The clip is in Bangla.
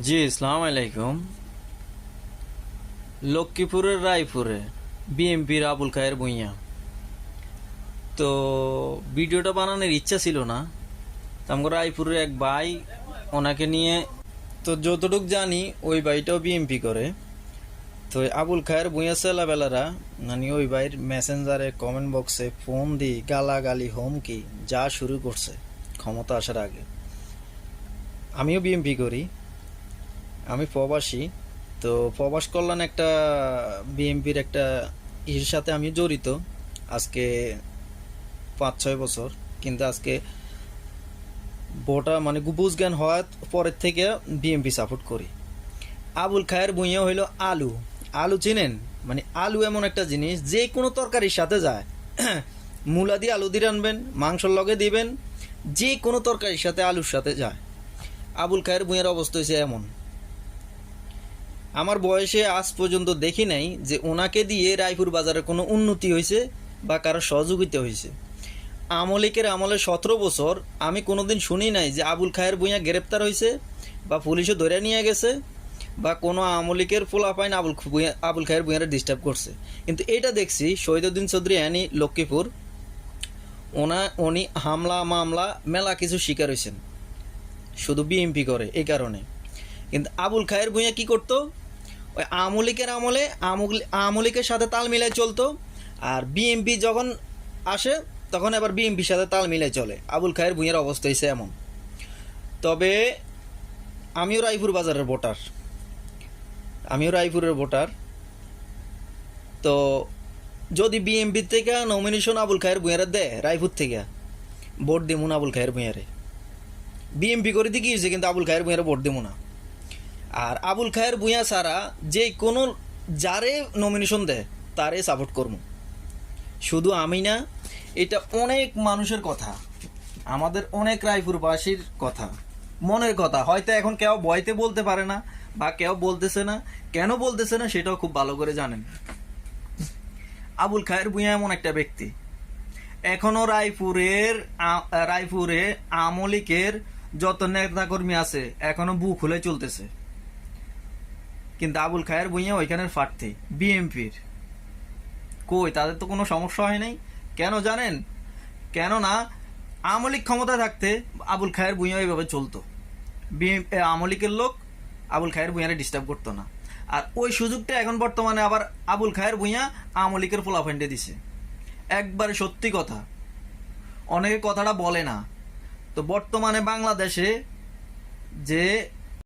জি আসসালামু আলাইকুম। লক্ষ্মীপুরের রায়পুরে বিএমপির আবুল খায়ের ভূঁইয়া। তো ভিডিওটা বানানোর ইচ্ছা ছিল না। তো আমার রায়পুরের এক ভাই, ওনাকে নিয়ে, তো যতটুক জানি ওই ভাইটাও বিএমপি করে। তো এই আবুল খায়ের ভূঁইয়া ছেলেবেলারা মানে ওই ভাইয়ের মেসেঞ্জারে কমেন্ট বক্সে ফোন দিয়ে গালাগালি হুমকি যা শুরু করছে ক্ষমতা আসার আগে। আমিও বিএমপি করি, আমি প্রবাসী। তো প্রবাস কল্যাণ একটা বিএমপির একটা ইসের সাথে আমি জড়িত আজকে 5-6 বছর। কিন্তু আজকে ভোটা মানে বুঝ জ্ঞান হওয়ার পরের থেকে বিএমপি সাপোর্ট করি। আবুল খায়ের ভূঁইয়া হইলো আলু। আলু চিনেন? মানে আলু এমন একটা জিনিস যে কোনো তরকারির সাথে যায়। মূলা দিয়ে আলু দিয়ে রানবেন, মাংসর লগে দিবেন, যে কোনো তরকারির সাথে আলুর সাথে যায়। আবুল খায়ের ভূঁইয়ার অবস্থা হয়েছে এমন। আমার বয়সে আজ পর্যন্ত দেখি নাই যে ওনাকে দিয়ে রায়পুর বাজারে কোনো উন্নতি হয়েছে বা কারো সহযোগিতা হয়েছে। আমলিকের আমলে 17 বছর আমি কোনোদিন শুনি নাই যে আবুল খায়ের ভূঁইয়া গ্রেপ্তার হয়েছে বা পুলিশে ধরে নিয়ে গেছে বা কোনো আমলিকের পোলাপাইন আবুল খায়ের ভূঁইয়ারে ডিস্টার্ব করছে। কিন্তু এটা দেখছি শহীদুদ্দিন চৌধুরী অ্যানি লক্ষ্মীপুর, উনি হামলা মামলা মেলা কিছু শিকার হয়েছেন, শুধু বিএমপি করে এই কারণে। কিন্তু আবুল খায়ের ভূঁইয়া কি করতো? ওই আমলিকের আমলে আমলিকের সাথে তাল মিলাই চলতো, আর বিএমপি যখন আসে তখন আবার বিএমপির সাথে তাল মিলাই চলে। আবুল খায়ের ভূঁইয়ার অবস্থা হয়েছে এমন। তবে আমিও রায়পুর বাজারের ভোটার, আমিও রায়পুরের ভোটার। তো যদি বিএমপি থেকে নমিনেশন আবুল খায়ের ভূঁইয়ারে দেয় রায়পুর থেকে, ভোট দিমু না আবুল খায়ের ভূঁইয়ারে। বিএমপি করে দিয়ে গিয়েছে কিন্তু আবুল খায়ের ভূঁইয়ারে ভোট দিমু না। আর আবুল খায়ের ভূঁইয়া ছাড়া যে কোনো যারে নমিনেশন দেয় তারে সাপোর্ট করবো। শুধু আমি না, এটা অনেক মানুষের কথা, আমাদের অনেক রায়পুরবাসীর কথা, মনের কথা। হয়তো এখন কেউ ভয়তে বলতে পারে না বা কেউ বলতেছে না, কেন বলতেছে না সেটাও খুব ভালো করে জানেন। আবুল খায়ের ভূঁইয়া এমন একটা ব্যক্তি, এখনো রায়পুরে আমলিকের যত নেতাকর্মী আছে এখনো বুক খুলে চলতেছে। কিন্তু আবুল খায়ের ভূঁইয়া ওইখানের প্রার্থী বিএমপির। কই, তাদের তো কোনো সমস্যা হয় নাই। কেন জানেন? কেননা আমলিক ক্ষমতা থাকতে আবুল খায়ের ভূঁইয়া এইভাবে চলতো। আমলিকের লোক আবুল খায়ের ভূঁইয়ারে ডিস্টার্ব করতো না। আর ওই সুযোগটা এখন বর্তমানে আবার আবুল খায়ের ভূঁইয়া আমলিকের পোলাপাইন্ডে দিছে। একবারে সত্যি কথা, অনেকে কথাটা বলে না। তো বর্তমানে বাংলাদেশে যে